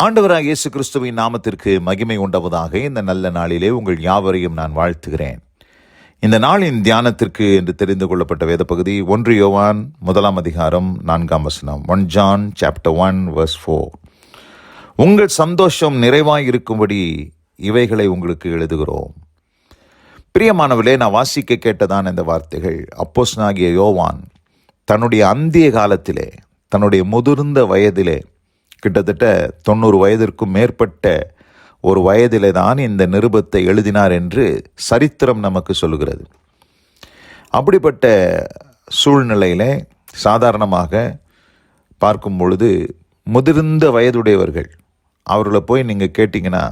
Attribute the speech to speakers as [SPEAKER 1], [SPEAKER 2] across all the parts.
[SPEAKER 1] ஆண்டவராக இயேசு கிறிஸ்துவின் நாமத்திற்கு மகிமை உண்டாவதாக. இந்த நல்ல நாளிலே உங்கள் யாவரையும் நான் வாழ்த்துகிறேன். இந்த நாளின் தியானத்திற்கு என்று தெரிந்து கொள்ளப்பட்ட வேத பகுதி 1 யோவான் 1 1 John chapter 1 verse 4. உங்கள் சந்தோஷம் நிறைவாய் இருக்கும்படி இவைகளை உங்களுக்கு எழுதுகிறோம். பிரியமானவர்களே, நான் வாசிக்க கேட்டதான இந்த வார்த்தைகள் அப்போஸ்தலனாகிய யோவான் தன்னுடைய அந்திய காலத்திலே, தன்னுடைய முதிர்ந்த வயதிலே, கிட்டத்தட்ட 90 வயதிற்கும் மேற்பட்ட ஒரு வயதிலே தான் இந்த நிருபத்தை எழுதினார் என்று சரித்திரம் நமக்கு சொல்லுகிறது. அப்படிப்பட்ட சூழ்நிலையிலே சாதாரணமாக பார்க்கும் பொழுது முதிர்ந்த வயதுடையவர்கள் அவர்களை போய் நீங்கள் கேட்டிங்கன்னா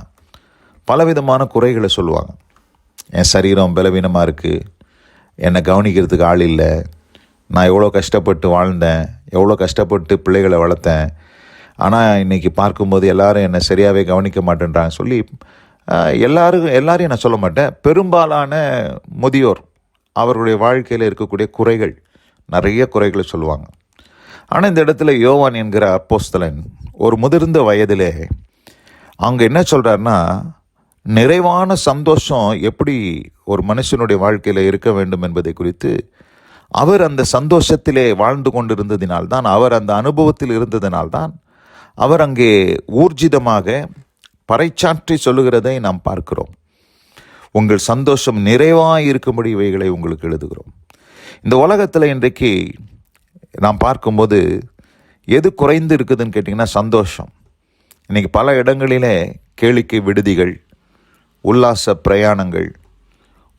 [SPEAKER 1] பலவிதமான குறைகளை சொல்லுவாங்க. என் சரீரம் பலவீனமாக இருக்குது, என்னை கவனிக்கிறதுக்கு ஆள் இல்லை, நான் எவ்வளோ கஷ்டப்பட்டு வாழ்ந்தேன், எவ்வளோ கஷ்டப்பட்டு பிள்ளைகளை வளர்த்தேன், ஆனால் இன்றைக்கி பார்க்கும்போது எல்லாரும் என்னை சரியாகவே கவனிக்க மாட்டேன்றாங்க சொல்லி எல்லாரையும் நான் சொல்ல மாட்டேன், பெரும்பாலான முதியோர் அவர்களுடைய வாழ்க்கையில் இருக்கக்கூடிய குறைகள், நிறைய குறைகளை சொல்லுவாங்க. ஆனால் இந்த இடத்துல யோவான் என்கிற அப்போஸ்தலன் ஒரு முதிர்ந்த வயதிலே அவங்க என்ன சொல்கிறாருன்னா, நிறைவான சந்தோஷம் எப்படி ஒரு மனுஷனுடைய வாழ்க்கையில் இருக்க வேண்டும் என்பதை குறித்து அவர் அந்த சந்தோஷத்திலே வாழ்ந்து கொண்டிருந்ததினால்தான், அவர் அந்த அனுபவத்தில் இருந்ததினால்தான் அவர் அங்கே ஊர்ஜிதமாக பறைச்சாற்றி சொல்லுகிறதை நாம் பார்க்கிறோம். உங்கள் சந்தோஷம் நிறைவாக இருக்கும்படி இவைகளை உங்களுக்கு எழுதுகிறோம். இந்த உலகத்தில் இன்றைக்கு நாம் பார்க்கும்போது எது குறைந்து இருக்குதுன்னு கேட்டிங்கன்னா சந்தோஷம். இன்றைக்கி பல இடங்களிலே கேளிக்கை விடுதிகள், உல்லாச பிரயாணங்கள்,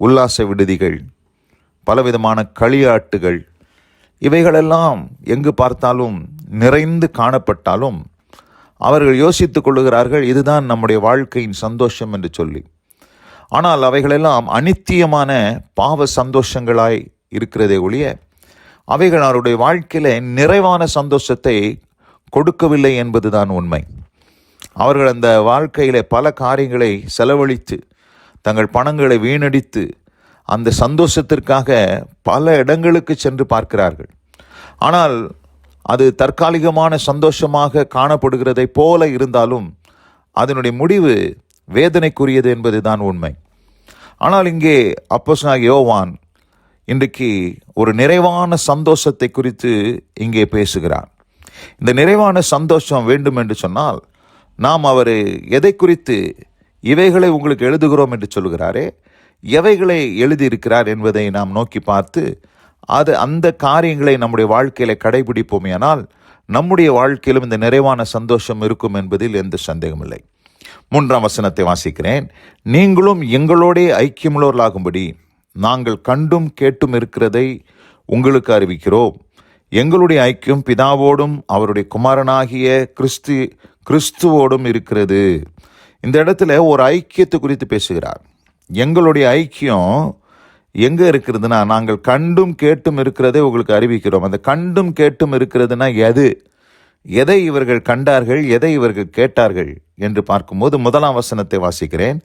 [SPEAKER 1] உல்லாச விடுதிகள், பலவிதமான களியாட்டுகள், இவைகளெல்லாம் எங்கு பார்த்தாலும் நிறைந்து காணப்பட்டாலும் அவர்கள் யோசித்துக் கொள்ளுகிறார்கள், இதுதான் நம்முடைய வாழ்க்கையின் சந்தோஷம் என்று சொல்லி. ஆனால் அவைகளெல்லாம் அனித்தியமான பாவ சந்தோஷங்களாய் இருக்கிறதே ஒழிய அவைகள் அவருடைய வாழ்க்கையில் நிறைவான சந்தோஷத்தை கொடுக்கவில்லை என்பதுதான் உண்மை. அவர்கள் அந்த வாழ்க்கையில் பல காரியங்களை செலவழித்து தங்கள் பணங்களை வீணடித்து அந்த சந்தோஷத்திற்காக பல இடங்களுக்கு சென்று பார்க்கிறார்கள். ஆனால் அது தற்காலிகமான சந்தோஷமாக காணப்படுகிறதை போல இருந்தாலும் அதனுடைய முடிவு வேதனைக்குரியது என்பது தான் உண்மை. ஆனால் இங்கே அப்போஸ்தலனாகிய யோவான் இன்றைக்கு ஒரு நிறைவான சந்தோஷத்தை குறித்து இங்கே பேசுகிறார். இந்த நிறைவான சந்தோஷம் வேண்டும் என்று சொன்னால் நாம் அவர் எதை குறித்து இவைகளை உங்களுக்கு எழுதுகிறோம் என்று சொல்கிறாரே, எவைகளை எழுதியிருக்கிறார் என்பதை நாம் நோக்கி பார்த்து அந்த காரியங்களை நம்முடைய வாழ்க்கையில் கடைபிடிப்போமேயானால் நம்முடைய வாழ்க்கையிலும் இந்த நிறைவான சந்தோஷம் இருக்கும் என்பதில் எந்த சந்தேகமில்லை. 3ஆம் வசனத்தை வாசிக்கிறேன். நீங்களும் எங்களோடைய ஐக்கியமுள்ளவர்களாகும்படி நாங்கள் கண்டும் கேட்டும் இருக்கிறதை உங்களுக்கு அறிவிக்கிறோம். எங்களுடைய ஐக்கியம் பிதாவோடும் அவருடைய குமாரனாகிய கிறிஸ்துவோடும் இருக்கிறது. இந்த இடத்துல ஒரு ஐக்கியத்தை குறித்து பேசுகிறார். எங்களுடைய ஐக்கியம் எங்கே இருக்கிறதுனா, நாங்கள் கண்டும் கேட்டும் இருக்கிறதை உங்களுக்கு அறிவிக்கிறோம். அந்த கண்டும் கேட்டும் இருக்கிறதுனா எதை இவர்கள் கண்டார்கள், எதை இவர்கள் கேட்டார்கள் என்று பார்க்கும்போது 1ஆம் வசனத்தை வாசிக்கிறேன்.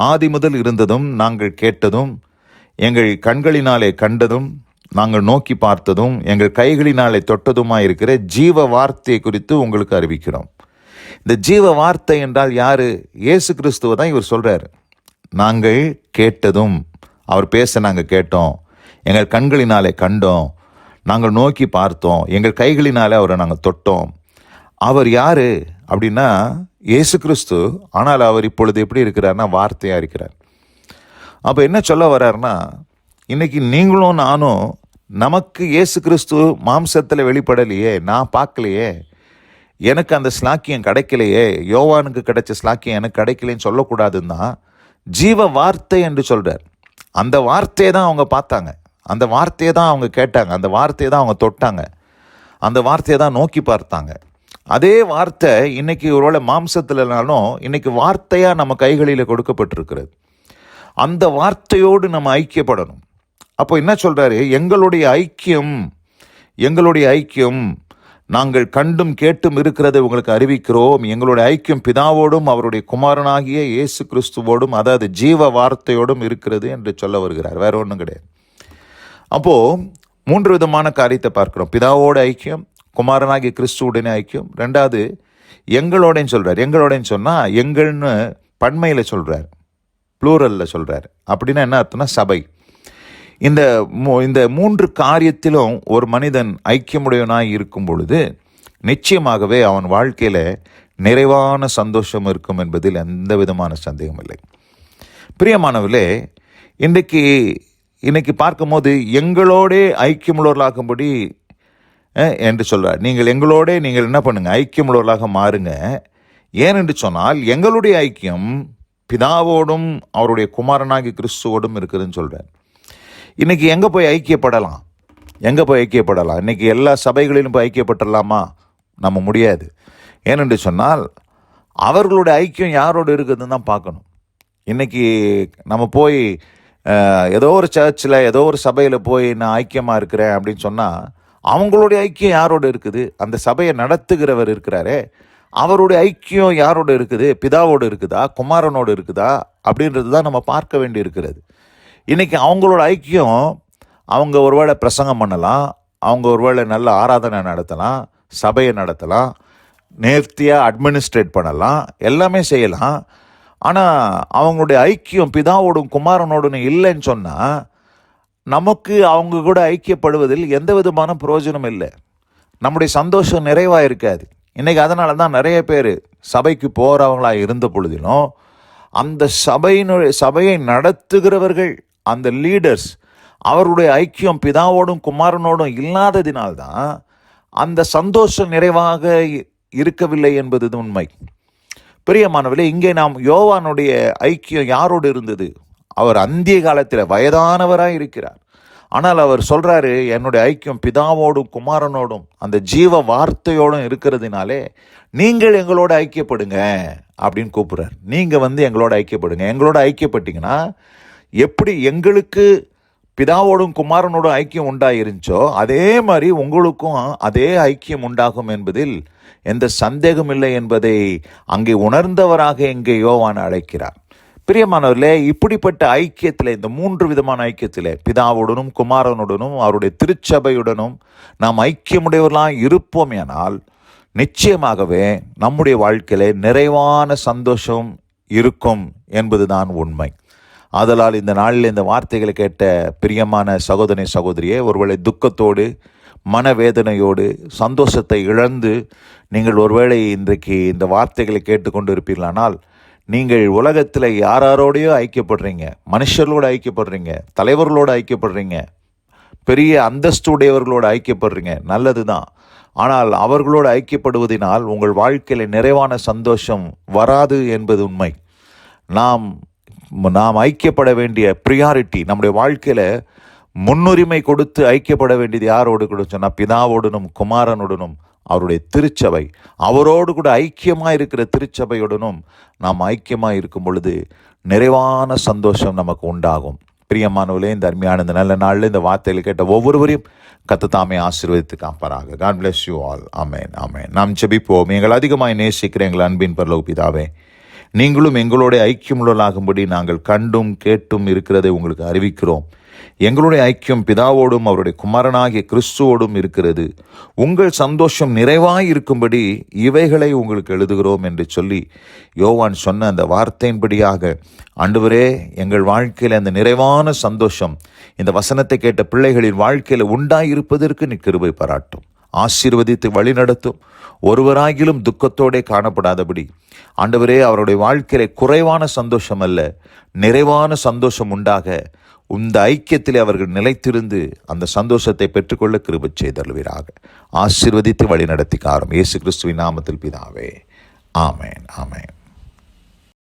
[SPEAKER 1] ஆதி முதல் இருந்ததும் நாங்கள் கேட்டதும், எங்கள் கண்களினாலே கண்டதும், நாங்கள் நோக்கி பார்த்ததும், எங்கள் கைகளினாலே தொட்டதுமாய் இருக்கிற ஜீவ வார்த்தையை குறித்து உங்களுக்கு அறிவிக்கிறோம். இந்த ஜீவ வார்த்தை என்றால் யாரு? இயேசு கிறிஸ்துவை தான் இவர் சொல்றாரு. நாங்கள் கேட்டதும், அவர் பேச நாங்கள் கேட்டோம், எங்கள் கண்களினாலே கண்டோம், நாங்கள் நோக்கி பார்த்தோம், எங்கள் கைகளினாலே அவரை நாங்கள் தொட்டோம். அவர் யார் அப்படின்னா இயேசு கிறிஸ்து. ஆனால் அவர் இப்பொழுது எப்படி இருக்கிறார்னா வார்த்தையாக இருக்கிறார். அப்போ என்ன சொல்ல வர்றாருன்னா, இன்னைக்கு நீங்களும் நானும், நமக்கு இயேசு கிறிஸ்து மாம்சத்தில் வெளிப்படலையே, நான் பார்க்கலையே, எனக்கு அந்த ஸ்லாக்கியம் கிடைக்கலையே, யோவானுக்கு கிடைச்ச ஸ்லாக்கியம் எனக்கு கிடைக்கலைன்னு சொல்லக்கூடாதுன்னா ஜீவ வார்த்தை என்று சொல்கிறார். அந்த வார்த்தையை தான் அவங்க பார்த்தாங்க, அந்த வார்த்தையை தான் அவங்க கேட்டாங்க, அந்த வார்த்தையை தான் அவங்க தொட்டாங்க, அந்த வார்த்தையை தான் நோக்கி பார்த்தாங்க. அதே வார்த்தை இன்னைக்கு ஒருவேளை மாம்சத்தில்னாலும் இன்னைக்கு வார்த்தையாக நம்ம கைகளில் கொடுக்கப்பட்டிருக்கிறது. அந்த வார்த்தையோடு நம்ம ஐக்கியப்படணும். அப்போ என்ன சொல்கிறாரு? எங்களுடைய ஐக்கியம் நாங்கள் கண்டும் கேட்டும் இருக்கிறதை உங்களுக்கு அறிவிக்கிறோம். எங்களுடைய ஐக்கியம் பிதாவோடும் அவருடைய குமாரனாகிய இயேசு கிறிஸ்துவோடும், அதாவது ஜீவ வார்த்தையோடும் இருக்கிறது என்று சொல்ல வருகிறார். வேற ஒன்றும் கிடையாது. அப்போது 3 விதமான காரியத்தை பார்க்கிறோம். பிதாவோட ஐக்கியம், குமாரனாகிய கிறிஸ்துவுடனே ஐக்கியம். 2வது எங்களோடன்னு சொல்கிறார். எங்களோடன்னு சொன்னால் எங்கள்னு பன்மையில் சொல்கிறார், ப்ளூரலில் சொல்கிறார். அப்படின்னா என்ன அர்த்தம்னா சபை. இந்த இந்த 3 காரியத்திலும் ஒரு மனிதன் ஐக்கியமுடையவனாய் இருக்கும் பொழுது நிச்சயமாகவே அவன் வாழ்க்கையில் நிறைவான சந்தோஷம் இருக்கும் என்பதில் எந்த விதமான சந்தேகம் இல்லை. பிரியமானவர்களே, இன்னைக்கு பார்க்கும்போது எங்களோடே ஐக்கியமுள்ளவர்களாகும்படி என்று சொல்கிறார். நீங்கள் எங்களோட நீங்கள் என்ன பண்ணுங்க, ஐக்கியமுள்ளவர்களாக மாறுங்க. ஏனென்று சொன்னால் எங்களுடைய ஐக்கியம் பிதாவோடும் அவருடைய குமாரனாகி கிறிஸ்துவோடும் இருக்குதுன்னு சொல்கிறார். இன்றைக்கி எங்கே போய் ஐக்கியப்படலாம்? இன்றைக்கி எல்லா சபைகளிலும் போய் ஐக்கியப்பட்டுடலாமா? நம்ம முடியாது. ஏனென்று சொன்னால் அவர்களுடைய ஐக்கியம் யாரோடு இருக்குதுன்னு தான் பார்க்கணும். இன்றைக்கி நம்ம போய் ஏதோ ஒரு சர்ச்சில் ஏதோ ஒரு சபையில் போய் நான் ஐக்கியமாக இருக்கிறேன் அப்படின்னு சொன்னால் அவங்களுடைய ஐக்கியம் யாரோடு இருக்குது? அந்த சபையை நடத்துகிறவர் இருக்கிறாரே, அவருடைய ஐக்கியம் யாரோடு இருக்குது? பிதாவோடு இருக்குதா, குமாரனோடு இருக்குதா அப்படின்றது தான் நம்ம பார்க்க வேண்டி இருக்கிறது. இன்றைக்கி அவங்களோட ஐக்கியம், அவங்க ஒருவேளை பிரசங்கம் பண்ணலாம், அவங்க ஒருவேளை நல்ல ஆராதனை நடத்தலாம், சபையை நடத்தலாம், நேர்த்தியாக அட்மினிஸ்ட்ரேட் பண்ணலாம், எல்லாமே செய்யலாம். ஆனால் அவங்களுடைய ஐக்கியம் பிதாவோடும் குமாரனோடும் இல்லைன்னு சொன்னால் நமக்கு அவங்க கூட ஐக்கியப்படுவதில் எந்த விதமான பிரயோஜனம் இல்லை. நம்முடைய சந்தோஷம் நிறைவாக இருக்காது. இன்றைக்கி அதனால தான் நிறைய பேர் சபைக்கு போகிறவங்களாக இருந்த பொழுதிலும் அந்த சபையை நடத்துகிறவர்கள், அந்த லீடர்ஸ், அவருடைய ஐக்கியம் பிதாவோடும் குமாரனோடும் இல்லாததினால்தான் அந்த சந்தோஷம் நிறைவாக இருக்கவில்லை என்பது உண்மை. பிரியமானவர்களே, இங்கே நாம் யோவானுடைய ஐக்கியம் யாரோடு இருந்தது? அவர் அந்திய காலத்தில் வயதானவராக இருக்கிறார். ஆனால் அவர் சொல்கிறாரு, என்னுடைய ஐக்கியம் பிதாவோடும் குமாரனோடும் அந்த ஜீவ வார்த்தையோடும் இருக்கிறதுனாலே நீங்கள் எங்களோட ஐக்கியப்படுங்க அப்படின்னு கூப்பிட்றார். நீங்கள் எங்களோட ஐக்கியப்படுங்க. எங்களோட ஐக்கியப்பட்டீங்கன்னா எப்படி எங்களுக்கு பிதாவோடும் குமாரனோடும் ஐக்கியம் உண்டாயிருந்துச்சோ அதே மாதிரி உங்களுக்கும் அதே ஐக்கியம் உண்டாகும் என்பதில் எந்த சந்தேகம் இல்லை என்பதை அங்கே உணர்ந்தவராக இங்கே யோவான் அழைக்கிறார். பிரியமானவர்களே, இப்படிப்பட்ட ஐக்கியத்தில், இந்த 3 விதமான ஐக்கியத்தில், பிதாவுடனும் குமாரனுடனும் அவருடைய திருச்சபையுடனும் நாம் ஐக்கியமுடையவர்களாக இருப்போமேனால் நிச்சயமாகவே நம்முடைய வாழ்க்கையிலே நிறைவான சந்தோஷம் இருக்கும் என்பதுதான் உண்மை. ஆதலால் இந்த நாளில் இந்த வார்த்தைகளை கேட்ட பிரியமான சகோதரி சகோதரியே, ஒருவேளை துக்கத்தோடு மனவேதனையோடு சந்தோஷத்தை இழந்து நீங்கள் ஒருவேளை இன்றைக்கு இந்த வார்த்தைகளை கேட்டுக்கொண்டு இருப்பீர்களானால் நீங்கள் உலகத்தில் யாரோடையோ ஐக்கியப்படுறீங்க, மனுஷர்களோடு ஐக்கியப்படுறீங்க, தலைவர்களோடு ஐக்கியப்படுறீங்க, பெரிய அந்தஸ்துடையவர்களோடு ஐக்கியப்படுறீங்க, நல்லது தான். ஆனால் அவர்களோடு ஐக்கியப்படுவதனால் உங்கள் வாழ்க்கையில் நிறைவான சந்தோஷம் வராது என்பது உண்மை. நாம் ஐக்கியப்பட வேண்டிய ப்ரியாரிட்டி, நம்முடைய வாழ்க்கையில் முன்னுரிமை கொடுத்து ஐக்கியப்பட வேண்டியது யாரோடு கூட சொன்னால் பிதாவோடனும் குமாரனுடனும் அவருடைய திருச்சபை, அவரோடு கூட ஐக்கியமாக இருக்கிற திருச்சபையுடனும் நாம் ஐக்கியமாக இருக்கும் பொழுது நிறைவான சந்தோஷம் நமக்கு உண்டாகும். பிரியமானவர்களே, இந்த அருமையான இந்த நல்ல நாளில் இந்த வார்த்தைகளை கேட்ட ஒவ்வொருவரையும் கர்த்தர் தாமே ஆசீர்வதித்து காப்பாராக. God bless you all. ஆமென், ஆமென். நாம் ஜெபிப்போம். எங்கள் அதிகமாய் நேசிக்கிற எங்கள் அன்பின் பரலோக பிதாவே, நீங்களும் எங்களோட ஐக்கியமுள்ளவர்களாகும்படி நாங்கள் கண்டும் கேட்டும் இருக்கிறதை உங்களுக்கு அறிவிக்கிறோம். எங்களுடைய ஐக்கியம் பிதாவோடும் அவருடைய குமாரனாகிய கிறிஸ்துவோடும் இருக்கிறது. உங்கள் சந்தோஷம் நிறைவாய் இருக்கும்படி இவைகளை உங்களுக்கு எழுதுகிறோம் என்று சொல்லி யோவான் சொன்ன அந்த வார்த்தையின்படியாக ஆண்டவரே, எங்கள் வாழ்க்கையில் அந்த நிறைவான சந்தோஷம் இந்த வசனத்தை கேட்ட பிள்ளைகளின் வாழ்க்கையில் உண்டாயிருப்பதற்கு நீ கிருபை பாராட்டும், ஆசீர்வதித்து வழிநடத்தும். ஒருவராகிலும் துக்கத்தோடே காணப்படாதபடி ஆண்டவரே, அவருடைய வாழ்க்கையில குறைவான சந்தோஷம் அல்ல, நிறைவான சந்தோஷம் உண்டாக இந்த ஐக்கியத்தில் அவர்கள் நிலைத்திருந்து அந்த சந்தோஷத்தை பெற்றுக்கொள்ள கிருபை செய்தருள்வீராக. ஆசீர்வதித்து வழி நடத்தி காரும் இயேசு கிறிஸ்துவின் நாமத்தில் பிதாவே, ஆமென், ஆமென்.